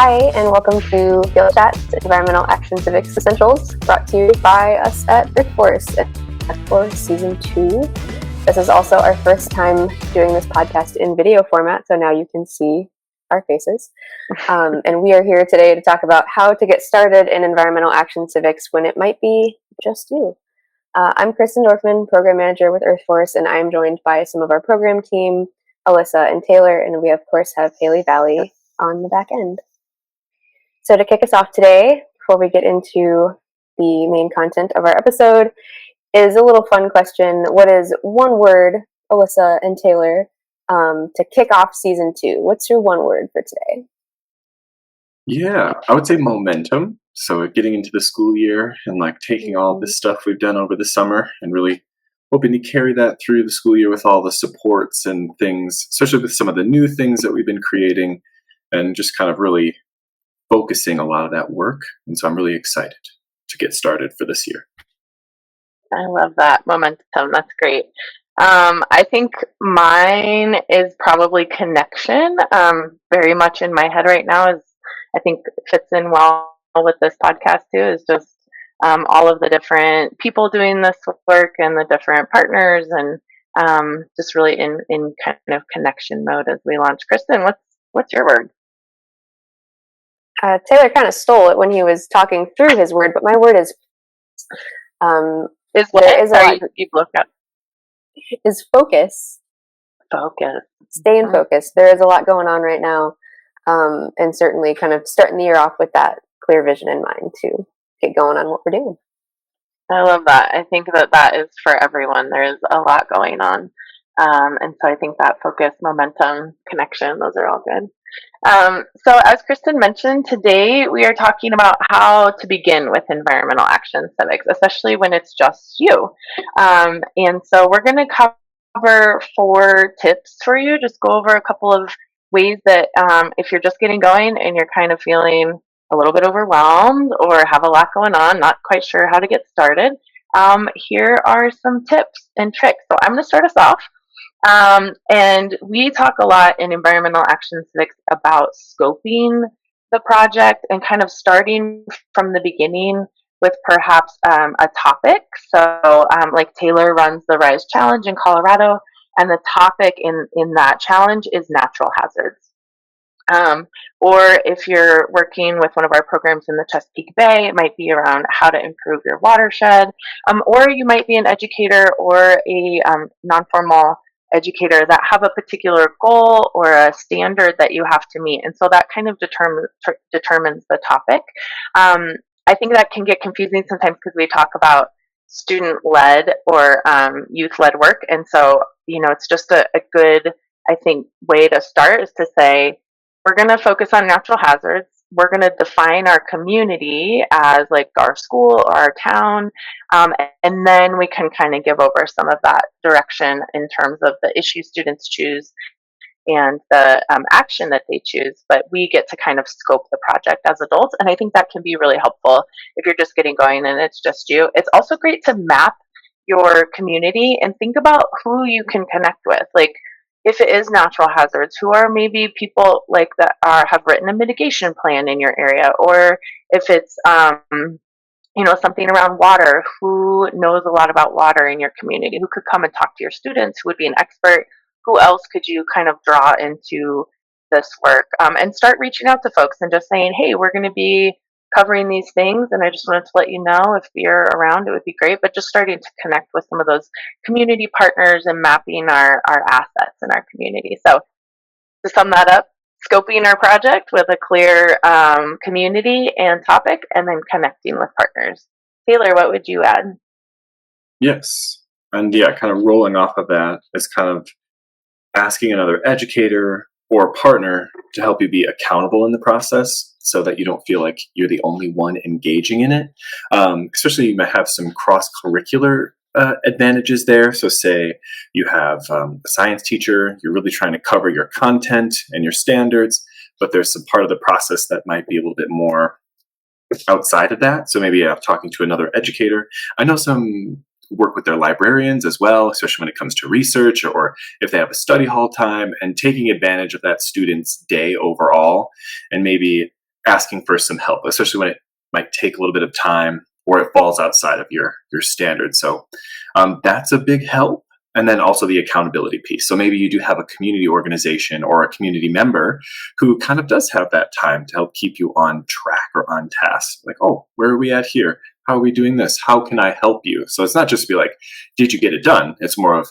Hi, and welcome to Field Chat's Environmental Action Civics Essentials, brought to you by us at Earth Force Season 2. This is also our first time doing this podcast in video format, so now you can see our faces. And we are here today to talk about how to get started in environmental action civics when it might be just you. I'm Kristen Dorfman, Program Manager with Earth Force, and I'm joined by some of our program team, Alyssa and Taylor, and we of course have Haley Valley on the back end. So to kick us off today, before we get into the main content of our episode, is a little fun question. What is one word, Alyssa and Taylor, to kick off season 2? What's your one word for today? Yeah, I would say momentum. So getting into the school year and taking all this stuff we've done over the summer and really hoping to carry that through the school year with all the supports and things, especially with some of the new things that we've been creating and just kind of really focusing a lot of that work. And so I'm really excited to get started for this year. I love that momentum. That's great. I think mine is probably connection. Very much in my head right now is, I think fits in well with this podcast too, is just all of the different people doing this work and the different partners and just really in kind of connection mode as we launch. Kristen, what's your word? Taylor kind of stole it when he was talking through his word, but my word is You look up. Is focus. Focus. Stay in focus. There is a lot going on right now, and certainly kind of starting the year off with that clear vision in mind to get going on what we're doing. I love that. I think that is for everyone. There's a lot going on. And so I think that focus, momentum, connection, those are all good. So as Kristen mentioned, today we are talking about how to begin with environmental action civics, especially when it's just you. And so we're going to cover 4 tips for you, just go over a couple of ways that if you're just getting going and you're kind of feeling a little bit overwhelmed or have a lot going on, not quite sure how to get started, here are some tips and tricks. So I'm going to start us off. And we talk a lot in Environmental Action Civics about scoping the project and kind of starting from the beginning with perhaps a topic. So like Taylor runs the Rise Challenge in Colorado, and the topic in that challenge is natural hazards. Or if you're working with one of our programs in the Chesapeake Bay, it might be around how to improve your watershed. Or you might be an educator or a non-formal educator that have a particular goal or a standard that you have to meet. And so that kind of determines the topic. I think that can get confusing sometimes because we talk about student-led or youth-led work. And so, it's just a good, I think, way to start is to say, we're going to focus on natural hazards. We're going to define our community as like our school or our town. And then we can kind of give over some of that direction in terms of the issue students choose and the action that they choose. But we get to kind of scope the project as adults. And I think that can be really helpful if you're just getting going and it's just you. It's also great to map your community and think about who you can connect with. Like, if it is natural hazards, who are maybe people like that have written a mitigation plan in your area, or if it's something around water, who knows a lot about water in your community, who could come and talk to your students, who would be an expert, who else could you kind of draw into this work, and start reaching out to folks and just saying, hey, we're going to be covering these things, and I just wanted to let you know if you're around, it would be great. But just starting to connect with some of those community partners and mapping our assets in our community. So to sum that up, scoping our project with a clear community and topic, and then connecting with partners. Taylor, what would you add? Yes. And yeah, kind of rolling off of that is kind of asking another educator or partner to help you be accountable in the process so that you don't feel like you're the only one engaging in it. Especially you might have some cross-curricular advantages there. So say you have a science teacher, you're really trying to cover your content and your standards, but there's some part of the process that might be a little bit more outside of that. So maybe talking to another educator. I know some work with their librarians as well, especially when it comes to research or if they have a study hall time, and taking advantage of that student's day overall and maybe asking for some help, especially when it might take a little bit of time or it falls outside of your standards. So that's a big help. And then also the accountability piece. So maybe you do have a community organization or a community member who kind of does have that time to help keep you on track or on task. Like, oh, where are we at here? How are we doing this? How can I help you? So it's not just to be like, did you get it done? It's more of,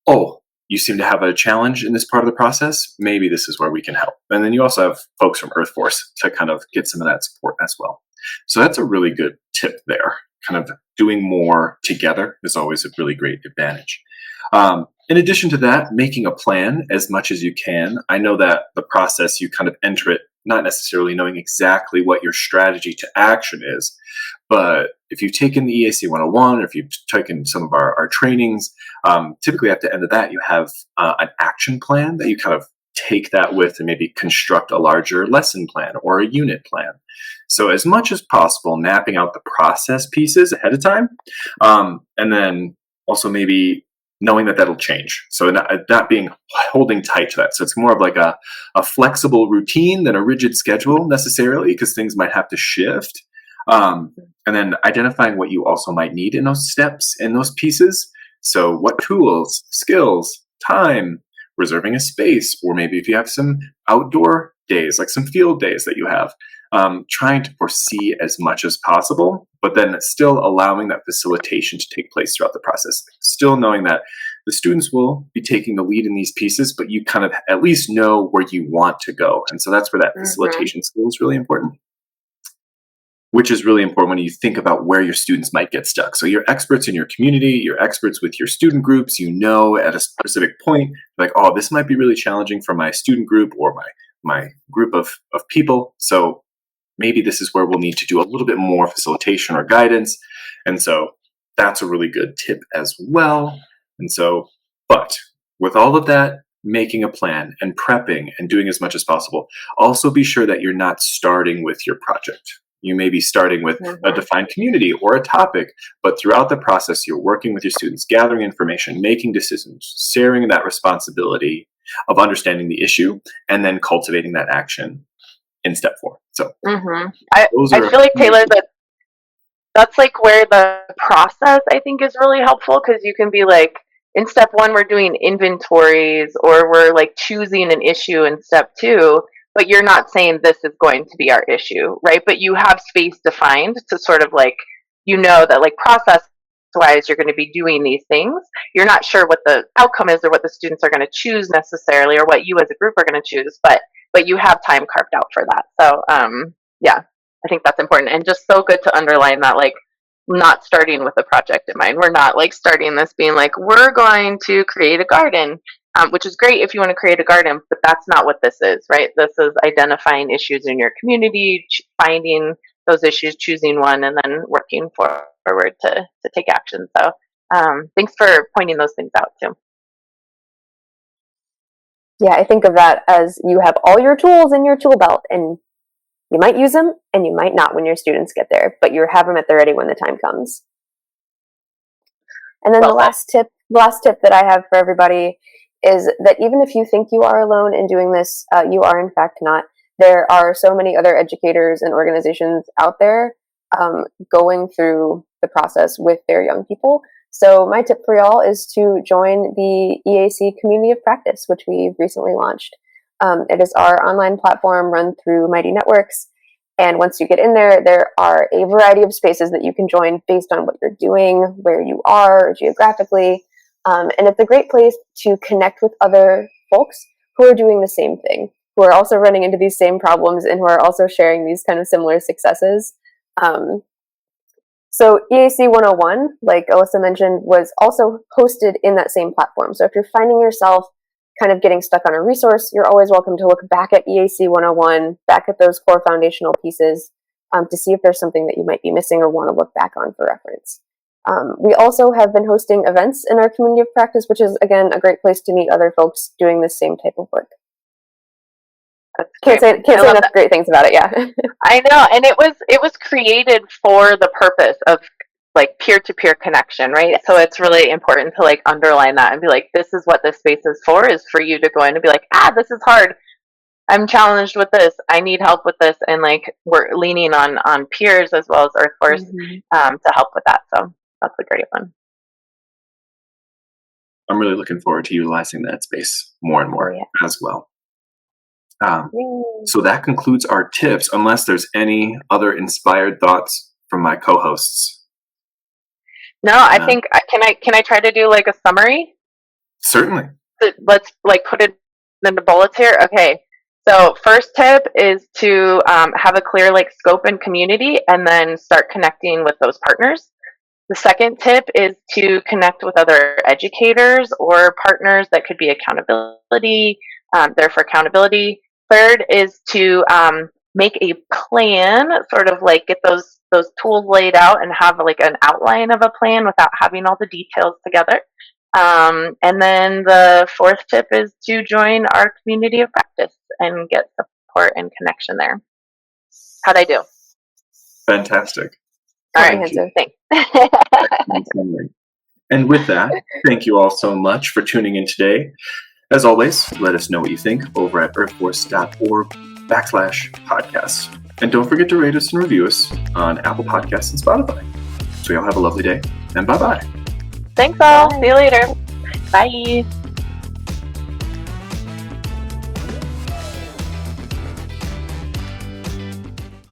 oh, you seem to have a challenge in this part of the process. Maybe this is where we can help. And then you also have folks from Earth Force to kind of get some of that support as well. So that's a really good tip there. Kind of doing more together is always a really great advantage. In addition to that, making a plan as much as you can. I know that the process, you kind of enter it not necessarily knowing exactly what your strategy to action is, but if you've taken the EAC 101 or if you've taken some of our trainings, typically at the end of that, you have an action plan that you kind of take that with and maybe construct a larger lesson plan or a unit plan. So as much as possible, mapping out the process pieces ahead of time, and then also maybe knowing that that'll change. So not being holding tight to that. So it's more of like a flexible routine than a rigid schedule necessarily, because things might have to shift. And then identifying what you also might need in those steps and those pieces. So what tools, skills, time, reserving a space, or maybe if you have some outdoor days, like some field days that you have, trying to foresee as much as possible, but then still allowing that facilitation to take place throughout the process. Still knowing that the students will be taking the lead in these pieces, but you kind of at least know where you want to go. And so that's where that facilitation skill is really important, which is really important when you think about where your students might get stuck. So you're experts in your community, you're experts with your student groups, you know at a specific point, like, oh, this might be really challenging for my student group or my group of people. So maybe this is where we'll need to do a little bit more facilitation or guidance. And so that's a really good tip as well. And so, but with all of that, making a plan and prepping and doing as much as possible, also be sure that you're not starting with your project. You may be starting with a defined community or a topic, but throughout the process, you're working with your students, gathering information, making decisions, sharing that responsibility of understanding the issue, and then cultivating that action in step 4. So I feel like, Taylor, that's like where the process, I think, is really helpful, because you can be like, in step 1, we're doing inventories or we're like choosing an issue in step 2, but you're not saying this is going to be our issue, right? But you have space defined to sort of like, you know, that like process wise you're going to be doing these things. You're not sure what the outcome is or what the students are going to choose necessarily, or what you as a group are going to choose, but you have time carved out for that. So yeah, I think that's important, and just so good to underline that, like, not starting with a project in mind. We're not like starting this being like, we're going to create a garden, which is great if you want to create a garden, but that's not what this is, right? This is identifying issues in your community, finding those issues, choosing one, and then working forward to take action. So thanks for pointing those things out too. Yeah, I think of that as you have all your tools in your tool belt, and you might use them and you might not when your students get there, but you have them at the ready when the time comes. And then the last tip that I have for everybody is that even if you think you are alone in doing this, you are in fact not. There are so many other educators and organizations out there going through the process with their young people. So my tip for y'all is to join the EAC Community of Practice, which we've recently launched. It is our online platform run through Mighty Networks. And once you get in there, there are a variety of spaces that you can join based on what you're doing, where you are geographically. And it's a great place to connect with other folks who are doing the same thing, who are also running into these same problems and who are also sharing these kind of similar successes. So EAC 101, like Alyssa mentioned, was also hosted in that same platform. So if you're finding yourself kind of getting stuck on a resource, you're always welcome to look back at EAC 101, back at those core foundational pieces, to see if there's something that you might be missing or want to look back on for reference. We also have been hosting events in our community of practice, which is, again, a great place to meet other folks doing the same type of work. Can't say enough great things about it. Yeah, I know, and it was created for the purpose of like peer-to-peer connection, right? So it's really important to like underline that and be like, this is what this space is for you to go in and be like, this is hard. I'm challenged with this. I need help with this, and like we're leaning on peers as well as Earth Force to help with that. So that's a great one. I'm really looking forward to utilizing that space more and more as well. So that concludes our tips, unless there's any other inspired thoughts from my co-hosts. No, I think can I try to do like a summary? Certainly. Let's like put it into bullets here. Okay. So first tip is to have a clear like scope and community, and then start connecting with those partners. The second tip is to connect with other educators or partners that could be accountability, there for accountability. Third is to make a plan, sort of like get those tools laid out and have like an outline of a plan without having all the details together. And then the fourth tip is to join our community of practice and get support and connection there. How'd I do? Fantastic. All right, thanks. And with that, thank you all so much for tuning in today. As always, let us know what you think over at earthforce.org/podcast. And don't forget to rate us and review us on Apple Podcasts and Spotify. So y'all have a lovely day, and bye-bye. Thanks all. Bye. See you later. Bye.